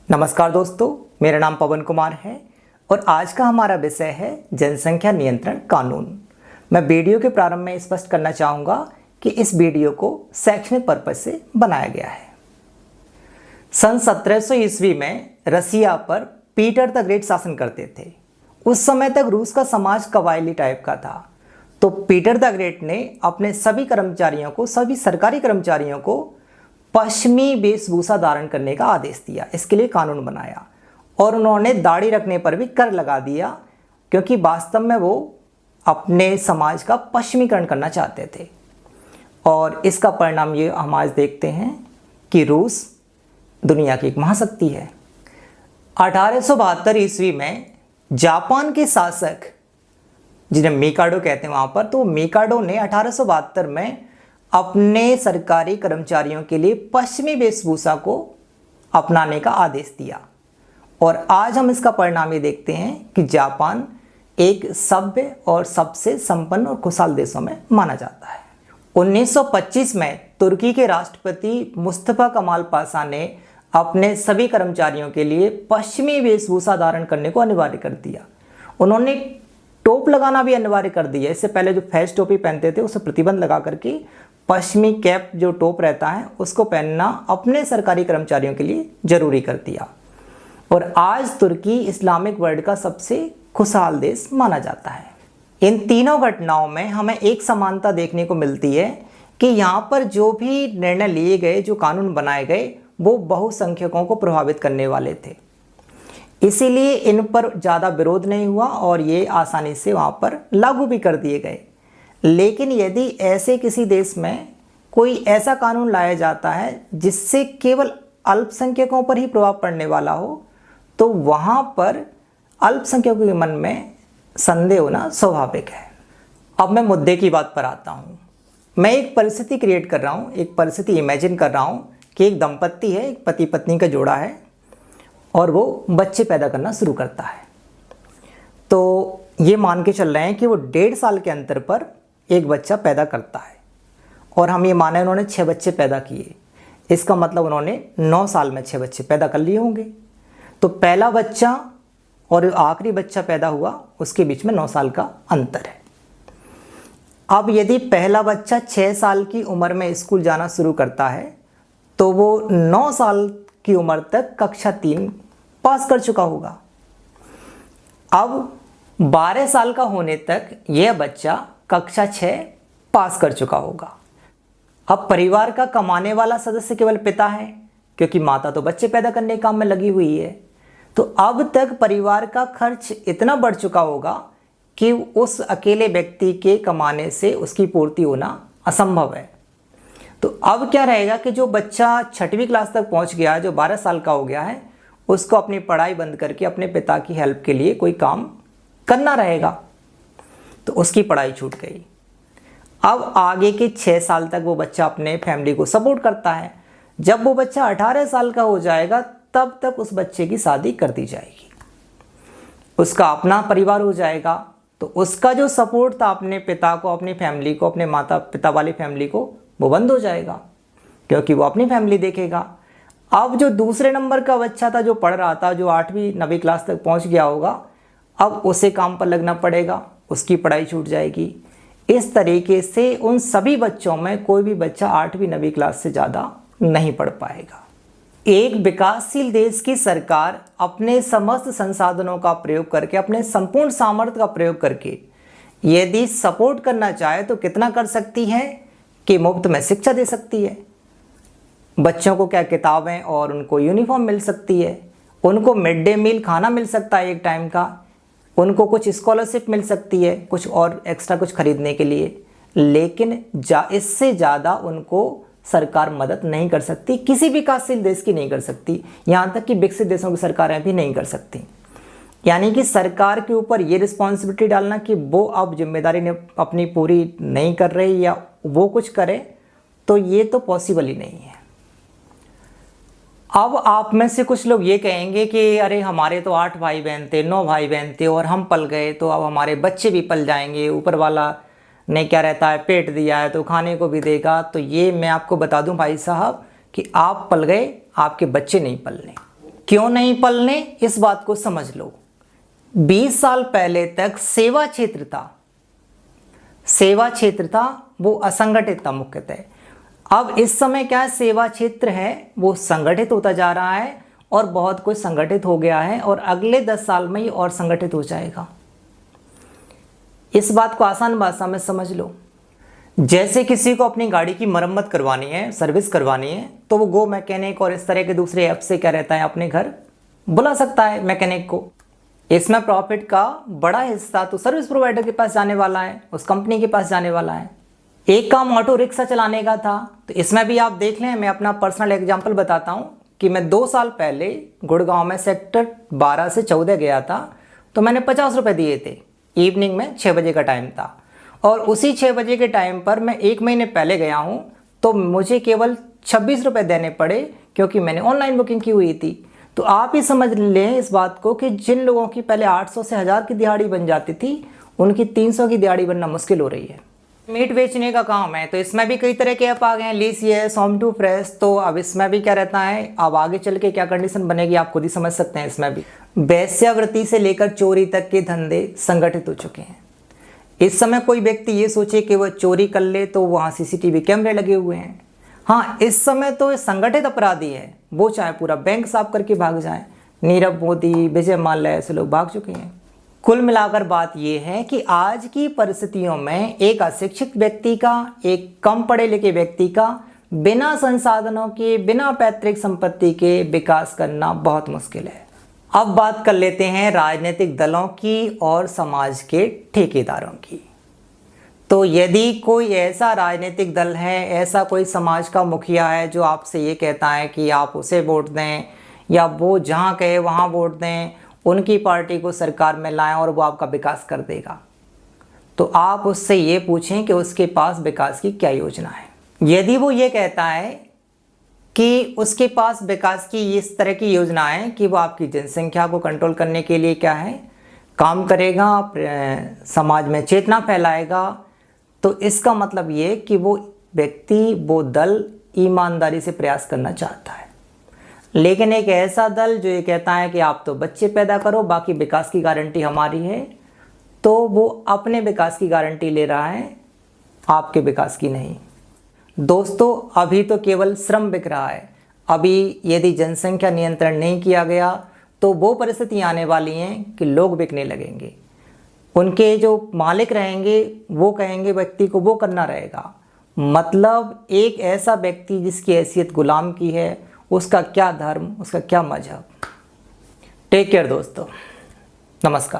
नमस्कार दोस्तों, मेरा नाम पवन कुमार है और आज का हमारा विषय है जनसंख्या नियंत्रण कानून। मैं वीडियो के प्रारंभ में स्पष्ट करना चाहूँगा कि इस वीडियो को शैक्षणिक पर्पज से बनाया गया है। सन 1700 ईस्वी में रसिया पर पीटर द ग्रेट शासन करते थे। उस समय तक रूस का समाज कबायली टाइप का था। तो पीटर द ग्रेट ने अपने सभी सरकारी कर्मचारियों को पश्चिमी वेशभूषा धारण करने का आदेश दिया। इसके लिए कानून बनाया और उन्होंने दाढ़ी रखने पर भी कर लगा दिया, क्योंकि वास्तव में वो अपने समाज का पश्चिमीकरण करना चाहते थे। और इसका परिणाम ये हम आज देखते हैं कि रूस दुनिया की एक महाशक्ति है। 1872 ईस्वी में जापान के शासक, जिन्हें मिकाडो कहते हैं वहाँ पर, तो मिकाडो ने 1872 में अपने सरकारी कर्मचारियों के लिए पश्चिमी वेशभूषा को अपनाने का आदेश दिया। और आज हम इसका परिणाम ये देखते हैं कि जापान एक सभ्य और सबसे संपन्न और खुशहाल देशों में माना जाता है। 1925 में तुर्की के राष्ट्रपति मुस्तफा कमाल पाशा ने अपने सभी कर्मचारियों के लिए पश्चिमी वेशभूषा धारण करने को अनिवार्य कर दिया। उन्होंने टोप लगाना भी अनिवार्य कर दिया। इससे पहले जो फैज टोपी पहनते थे उसे प्रतिबंध लगा करके पश्चिमी कैप जो टोप रहता है उसको पहनना अपने सरकारी कर्मचारियों के लिए जरूरी कर दिया। और आज तुर्की इस्लामिक वर्ल्ड का सबसे खुशहाल देश माना जाता है। इन तीनों घटनाओं में हमें एक समानता देखने को मिलती है कि यहाँ पर जो भी निर्णय लिए गए, जो कानून बनाए गए, वो बहुसंख्यकों को प्रभावित करने वाले थे। इसीलिए इन पर ज़्यादा विरोध नहीं हुआ और ये आसानी से वहाँ पर लागू भी कर दिए गए। लेकिन यदि ऐसे किसी देश में कोई ऐसा कानून लाया जाता है जिससे केवल अल्पसंख्यकों पर ही प्रभाव पड़ने वाला हो, तो वहाँ पर अल्पसंख्यकों के मन में संदेह होना स्वाभाविक है। अब मैं मुद्दे की बात पर आता हूँ। मैं एक परिस्थिति क्रिएट कर रहा हूँ, एक परिस्थिति इमेजिन कर रहा हूँ कि एक दंपत्ति है, एक पति पत्नी का जोड़ा है और वो बच्चे पैदा करना शुरू करता है। तो ये मान के चल रहे हैं कि वो 1.5 साल के अंतर पर एक बच्चा पैदा करता है और हम ये माने उन्होंने 6 बच्चे पैदा किए। इसका मतलब उन्होंने 9 साल में 6 बच्चे पैदा कर लिए होंगे। तो पहला बच्चा और आखिरी बच्चा पैदा हुआ, उसके बीच में 9 साल का अंतर है। अब यदि पहला बच्चा 6 साल की उम्र में स्कूल जाना शुरू करता है तो वो 9 साल की उम्र तक कक्षा 3 पास कर चुका होगा। अब 12 साल का होने तक यह बच्चा कक्षा 6 पास कर चुका होगा। अब परिवार का कमाने वाला सदस्य केवल पिता है, क्योंकि माता तो बच्चे पैदा करने के काम में लगी हुई है। तो अब तक परिवार का खर्च इतना बढ़ चुका होगा कि उस अकेले व्यक्ति के कमाने से उसकी पूर्ति होना असंभव है। तो अब क्या रहेगा कि जो बच्चा 6वीं क्लास तक पहुंच गया है, जो 12 साल का हो गया है, उसको अपनी पढ़ाई बंद करके अपने पिता की हेल्प के लिए कोई काम करना रहेगा। तो उसकी पढ़ाई छूट गई। अब आगे के 6 साल तक वो बच्चा अपने फैमिली को सपोर्ट करता है। जब वो बच्चा 18 साल का हो जाएगा तब तक उस बच्चे की शादी कर दी जाएगी, उसका अपना परिवार हो जाएगा। तो उसका जो सपोर्ट था अपने पिता को, अपनी फैमिली को, अपने माता पिता वाली फैमिली को, वो बंद हो जाएगा, क्योंकि वो अपनी फैमिली देखेगा। अब जो दूसरे नंबर का बच्चा था, जो पढ़ रहा था, जो 8वीं 9वीं क्लास तक पहुंच गया होगा, अब उसे काम पर लगना पड़ेगा, उसकी पढ़ाई छूट जाएगी। इस तरीके से उन सभी बच्चों में कोई भी बच्चा 8वीं 9वीं क्लास से ज़्यादा नहीं पढ़ पाएगा। एक विकासशील देश की सरकार अपने समस्त संसाधनों का प्रयोग करके, अपने संपूर्ण सामर्थ्य का प्रयोग करके यदि सपोर्ट करना चाहे तो कितना कर सकती है कि मुफ्त में शिक्षा दे सकती है। बच्चों को क्या किताबें और उनको यूनिफॉर्म मिल सकती है, उनको मिड डे मील खाना मिल सकता है एक टाइम का, उनको कुछ स्कॉलरशिप मिल सकती है कुछ और एक्स्ट्रा कुछ खरीदने के लिए। लेकिन इससे ज़्यादा उनको सरकार मदद नहीं कर सकती, किसी विकासशील देश की नहीं कर सकती, यहाँ तक कि विकसित देशों की सरकारें भी नहीं कर सकती। यानी कि सरकार के ऊपर ये रिस्पॉन्सिबिलिटी डालना कि वो अब जिम्मेदारी ने अपनी पूरी नहीं कर रही या वो कुछ करे, तो ये तो पॉसिबल ही नहीं है। अब आप में से कुछ लोग ये कहेंगे कि अरे हमारे तो 8 भाई बहन थे, 9 भाई बहन थे और हम पल गए, तो अब हमारे बच्चे भी पल जाएंगे, ऊपर वाला ने क्या रहता है पेट दिया है तो खाने को भी देगा। तो ये मैं आपको बता दूं भाई साहब कि आप पल गए, आपके बच्चे नहीं पलने। क्यों नहीं पलने, इस बात को समझ लो। 20 साल पहले तक सेवा क्षेत्र था, वो असंगठित था मुख्यतः। अब इस समय क्या सेवा क्षेत्र है वो संगठित होता जा रहा है और बहुत कुछ संगठित हो गया है और अगले 10 साल में ये और संगठित हो जाएगा। इस बात को आसान भाषा में समझ लो। जैसे किसी को अपनी गाड़ी की मरम्मत करवानी है, सर्विस करवानी है, तो वो गो मैकेनिक और इस तरह के दूसरे ऐप से क्या रहता है, अपने घर बुला सकता है मैकेनिक को। इसमें प्रॉफिट का बड़ा हिस्सा तो सर्विस प्रोवाइडर के पास जाने वाला है, उस कंपनी के पास जाने वाला है। एक काम ऑटो रिक्शा चलाने का था, तो इसमें भी आप देख लें, मैं अपना पर्सनल एग्जांपल बताता हूँ कि मैं 2 साल पहले गुड़गांव में सेक्टर 12 से 14 गया था, तो मैंने 50 रुपये दिए थे। इवनिंग में 6 बजे का टाइम था और उसी 6 बजे के टाइम पर मैं 1 महीने पहले गया हूँ, तो मुझे केवल 26 रुपये देने पड़े क्योंकि मैंने ऑनलाइन बुकिंग की हुई थी। तो आप ही समझ लें इस बात को कि जिन लोगों की पहले 800 से 1000 की दिहाड़ी बन जाती थी, उनकी 300 की दिहाड़ी बनना मुश्किल हो रही है। मीट बेचने का काम है, तो इसमें भी कई तरह के ऐप आ गए हैं, लीसियस, होम टू फ्रेश। तो अब इसमें भी क्या रहता है, अब आगे चल के क्या कंडीशन बनेगी आप खुद ही समझ सकते हैं। इसमें भी वेश्यावृत्ति से लेकर चोरी तक के धंधे संगठित हो चुके हैं। इस समय कोई व्यक्ति ये सोचे कि वह चोरी कर ले तो वहाँ CCTV कैमरे लगे हुए हैं। हाँ, इस समय तो संगठित अपराधी है, वो चाहे पूरा बैंक साफ करके भाग जाए। नीरव मोदी, विजय माल्या ऐसे लोग भाग चुके हैं। कुल मिलाकर बात यह है कि आज की परिस्थितियों में एक अशिक्षित व्यक्ति का, एक कम पढ़े लिखे व्यक्ति का बिना संसाधनों के, बिना पैतृक संपत्ति के विकास करना बहुत मुश्किल है। अब बात कर लेते हैं राजनीतिक दलों की और समाज के ठेकेदारों की। तो यदि कोई ऐसा राजनीतिक दल है, ऐसा कोई समाज का मुखिया है जो आपसे ये कहता है कि आप उसे वोट दें या वो जहाँ कहे वहाँ वोट दें, उनकी पार्टी को सरकार में लाएं और वो आपका विकास कर देगा, तो आप उससे ये पूछें कि उसके पास विकास की क्या योजना है। यदि वो ये कहता है कि उसके पास विकास की इस तरह की योजना है कि वो आपकी जनसंख्या को कंट्रोल करने के लिए क्या है काम करेगा, समाज में चेतना फैलाएगा, तो इसका मतलब ये कि वो व्यक्ति, वो दल ईमानदारी से प्रयास करना चाहता है। लेकिन एक ऐसा दल जो ये कहता है कि आप तो बच्चे पैदा करो, बाकी विकास की गारंटी हमारी है, तो वो अपने विकास की गारंटी ले रहा है, आपके विकास की नहीं। दोस्तों, अभी तो केवल श्रम बिक रहा है। अभी यदि जनसंख्या नियंत्रण नहीं किया गया तो वो परिस्थिति आने वाली हैं कि लोग बिकने लगेंगे। उनके जो मालिक रहेंगे वो कहेंगे व्यक्ति को वो करना रहेगा। मतलब एक ऐसा व्यक्ति जिसकी हैसियत गुलाम की है, उसका क्या धर्म, उसका क्या मजहब। टेक केयर दोस्तों, नमस्कार।